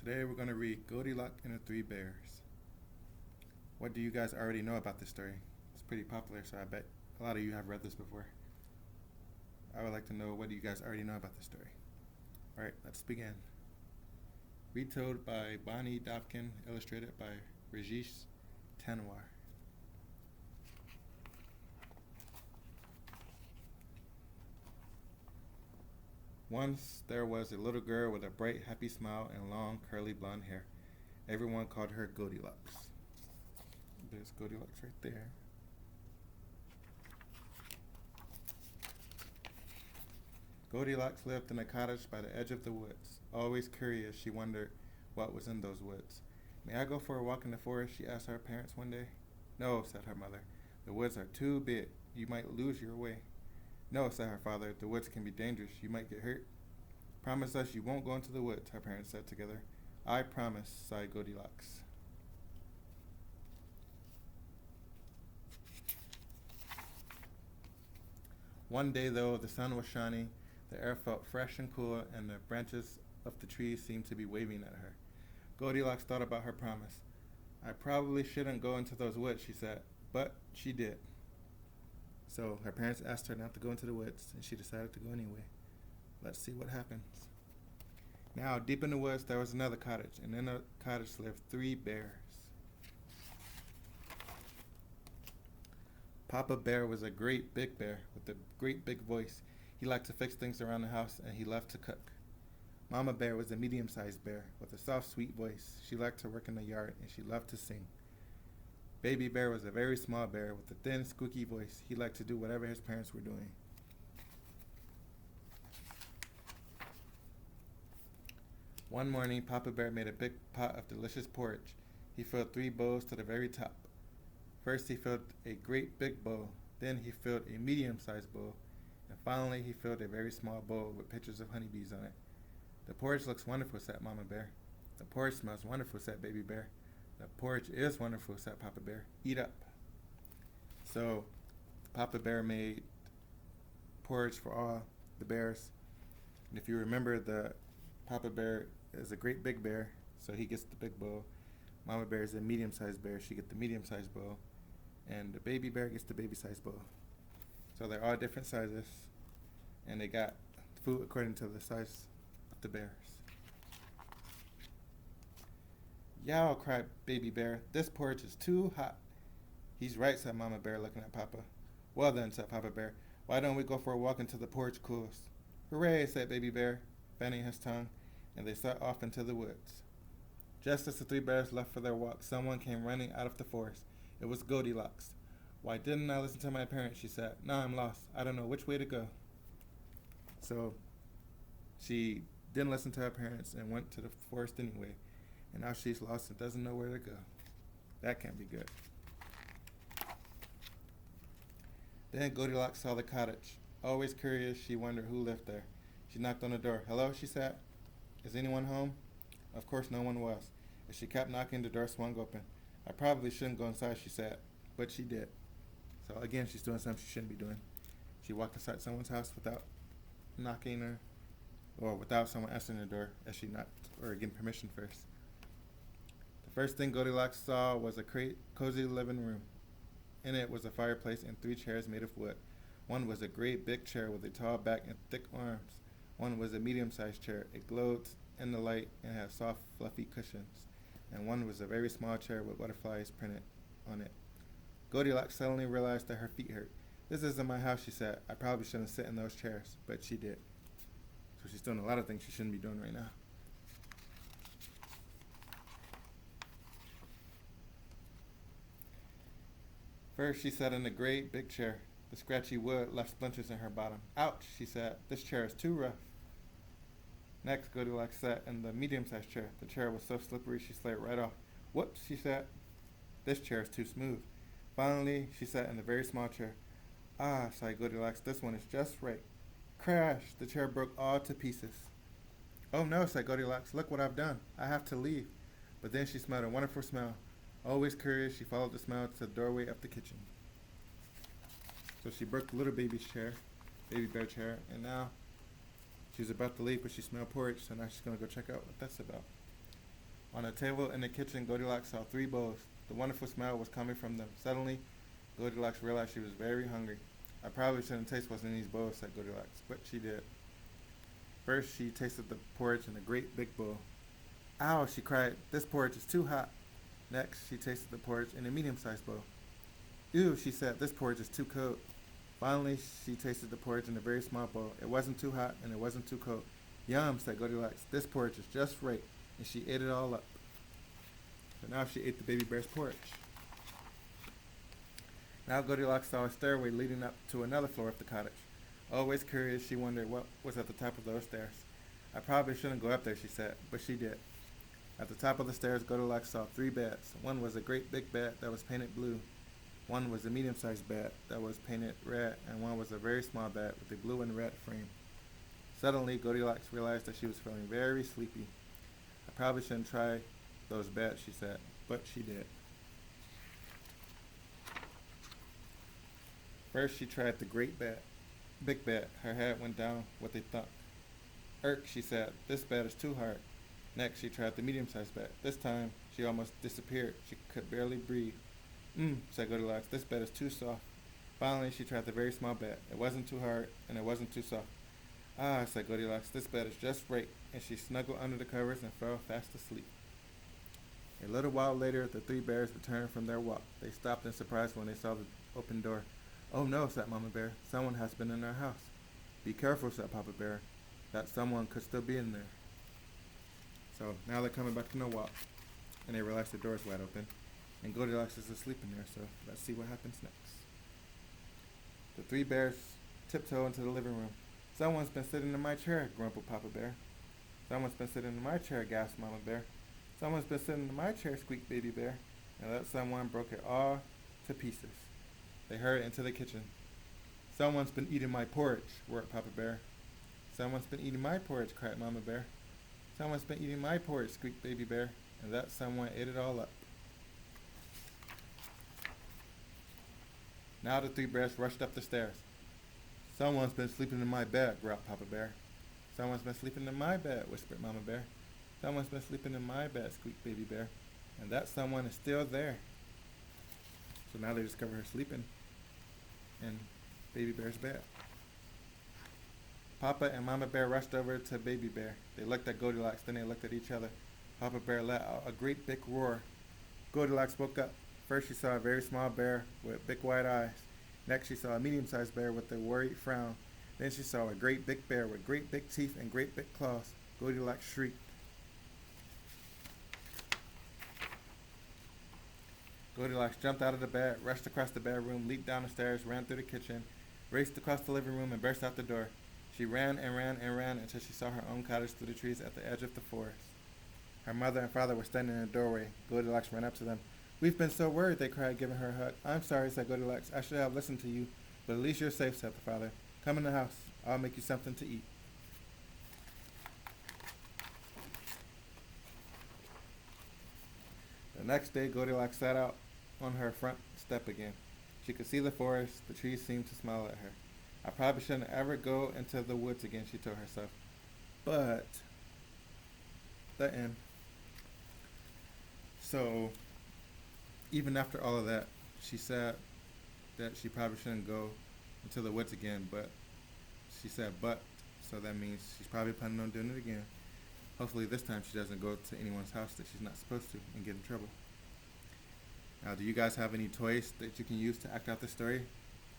Today we're going to read Goldilocks and the Three Bears. What do you guys already know about this story? It's pretty popular, so I bet a lot of you have read this before. I would like to know, what do you guys already know about this story? Alright, let's begin. Retold by Bonnie Dopkin, illustrated by Rajesh Tanwar. Once there was a little girl with a bright, happy smile and long, curly blonde hair. Everyone called her Goldilocks. There's Goldilocks right there. Goldilocks lived in a cottage by the edge of the woods. Always curious, she wondered what was in those woods. May I go for a walk in the forest? She asked her parents one day. No, said her mother. The woods are too big. You might lose your way. No, said her father. The woods can be dangerous. You might get hurt. Promise us you won't go into the woods, her parents said together. I promise, sighed Goldilocks. One day, though, the sun was shining, the air felt fresh and cool, and the branches of the trees seemed to be waving at her. Goldilocks thought about her promise. I probably shouldn't go into those woods, she said, but she did. So her parents asked her not to go into the woods, and she decided to go anyway. Let's see what happens. Now, deep in the woods, there was another cottage, and in the cottage lived 3 bears. Papa Bear was a great big bear with a great big voice. He liked to fix things around the house, and he loved to cook. Mama Bear was a medium-sized bear with a soft, sweet voice. She liked to work in the yard, and she loved to sing. Baby Bear was a very small bear with a thin, squeaky voice. He liked to do whatever his parents were doing. One morning, Papa Bear made a big pot of delicious porridge. He filled 3 bowls to the very top. First, he filled a great big bowl. Then he filled a medium-sized bowl. And finally, he filled a very small bowl with pictures of honeybees on it. The porridge looks wonderful, said Mama Bear. The porridge smells wonderful, said Baby Bear. The porridge is wonderful, said Papa Bear. Eat up. So, Papa Bear made porridge for all the bears. And if you remember, the Papa Bear is a great big bear, so he gets the big bowl. Mama Bear is a medium-sized bear, she gets the medium-sized bowl. And the Baby Bear gets the baby-sized bowl. So they're all different sizes, and they got food according to the size of the bears. Yow, cried Baby Bear, this porridge is too hot. He's right, said Mama Bear, looking at Papa. Well then, said Papa Bear, why don't we go for a walk until the porridge cools? Hooray, said Baby Bear, fanning his tongue, and they set off into the woods. Just as the 3 bears left for their walk, someone came running out of the forest. It was Goldilocks. Why didn't I listen to my parents, she said. Now I'm lost. I don't know which way to go. So she didn't listen to her parents and went to the forest anyway. And now she's lost and doesn't know where to go. That can't be good. Then Goldilocks saw the cottage. Always curious, she wondered who lived there. She knocked on the door. Hello, she said. Is anyone home? Of course no one was. As she kept knocking, the door swung open. I probably shouldn't go inside, she said. But she did. So again, she's doing something she shouldn't be doing. She walked inside someone's house without knocking or without someone answering the door as she knocked or getting permission first. The first thing Goldilocks saw was a cozy living room. In it was a fireplace and 3 chairs made of wood. One was a great big chair with a tall back and thick arms. One was a medium-sized chair. It glowed in the light and had soft, fluffy cushions. And one was a very small chair with butterflies printed on it. Goldilocks suddenly realized that her feet hurt. This isn't my house, she said. I probably shouldn't sit in those chairs, but she did. So she's doing a lot of things she shouldn't be doing right now. First, she sat in a great big chair. The scratchy wood left splinters in her bottom. Ouch, she said. This chair is too rough. Next, Goldilocks sat in the medium-sized chair. The chair was so slippery she slid right off. Whoops, she said. This chair is too smooth. Finally, she sat in the very small chair. Ah, sighed Goldilocks, this one is just right. Crash! The chair broke all to pieces. Oh no, said Goldilocks, look what I've done. I have to leave. But then she smelled a wonderful smell. Always curious, she followed the smell to the doorway of the kitchen. So she broke the little baby bear chair, and now she was about to leave, but she smelled porridge, so now she's going to go check out what that's about. On a table in the kitchen, Goldilocks saw three bowls. The wonderful smell was coming from them. Suddenly, Goldilocks realized she was very hungry. I probably shouldn't taste what's in these bowls, said Goldilocks, but she did. First, she tasted the porridge in a great big bowl. Ow, she cried. This porridge is too hot. Next, she tasted the porridge in a medium-sized bowl. Ew, she said, this porridge is too cold. Finally, she tasted the porridge in a very small bowl. It wasn't too hot and it wasn't too cold. Yum, said Goldilocks. This porridge is just right. And she ate it all up. So now she ate the baby bear's porridge. Now Goldilocks saw a stairway leading up to another floor of the cottage. Always curious, she wondered what was at the top of those stairs. I probably shouldn't go up there, she said, but she did. At the top of the stairs, Goldilocks saw three beds. One was a great big bed that was painted blue. One was a medium-sized bed that was painted red, and one was a very small bed with a blue and red frame. Suddenly, Goldilocks realized that she was feeling very sleepy. I probably shouldn't try those beds, she said, but she did. First, she tried the big bed. Her head went down with a thump. Irk, she said, this bed is too hard. Next, she tried the medium-sized bed. This time, she almost disappeared. She could barely breathe. Said Goldilocks, this bed is too soft. Finally, she tried the very small bed. It wasn't too hard, and it wasn't too soft. Ah, said Goldilocks, this bed is just right, and she snuggled under the covers and fell fast asleep. A little while later, the three bears returned from their walk. They stopped in surprise when they saw the open door. Oh no, said Mama Bear, someone has been in our house. Be careful, said Papa Bear. That someone could still be in there. So now they're coming back from the walk, and they realize the door is wide open, and Goldilocks is asleep in there, so let's see what happens next. The three bears tiptoe into the living room. Someone's been sitting in my chair, grumbled Papa Bear. Someone's been sitting in my chair, gasped Mama Bear. Someone's been sitting in my chair, squeaked Baby Bear, and that someone broke it all to pieces. They hurried into the kitchen. Someone's been eating my porridge, roared Papa Bear. Someone's been eating my porridge, cried Mama Bear. Someone's been eating my porridge, squeaked Baby Bear, and that someone ate it all up. Now the three bears rushed up the stairs. Someone's been sleeping in my bed, growled Papa Bear. Someone's been sleeping in my bed, whispered Mama Bear. Someone's been sleeping in my bed, squeaked Baby Bear, and that someone is still there. So now they discover her sleeping in Baby Bear's bed. Papa and Mama Bear rushed over to Baby Bear. They looked at Goldilocks, then they looked at each other. Papa Bear let out a great big roar. Goldilocks woke up. First she saw a very small bear with big wide eyes. Next she saw a medium-sized bear with a worried frown. Then she saw a great big bear with great big teeth and great big claws. Goldilocks shrieked. Goldilocks jumped out of the bed, rushed across the bedroom, leaped down the stairs, ran through the kitchen, raced across the living room, and burst out the door. She ran and ran and ran until she saw her own cottage through the trees at the edge of the forest. Her mother and father were standing in the doorway. Goldilocks ran up to them. We've been so worried, they cried, giving her a hug. I'm sorry, said Goldilocks. I should have listened to you, but at least you're safe, said the father. Come in the house. I'll make you something to eat. The next day, Goldilocks sat out on her front step again. She could see the forest. The trees seemed to smile at her. I probably shouldn't ever go into the woods again, she told herself. But the end. So even after all of that, she said that she probably shouldn't go into the woods again, but she said but, so that means she's probably planning on doing it again. Hopefully this time she doesn't go to anyone's house that she's not supposed to and get in trouble. Now, do you guys have any toys that you can use to act out the story?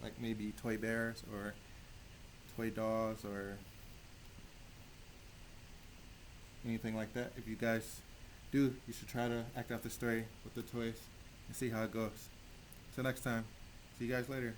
Like maybe toy bears or toy dolls or anything like that? If you guys do, you should try to act out the story with the toys and see how it goes. Till next time, see you guys later.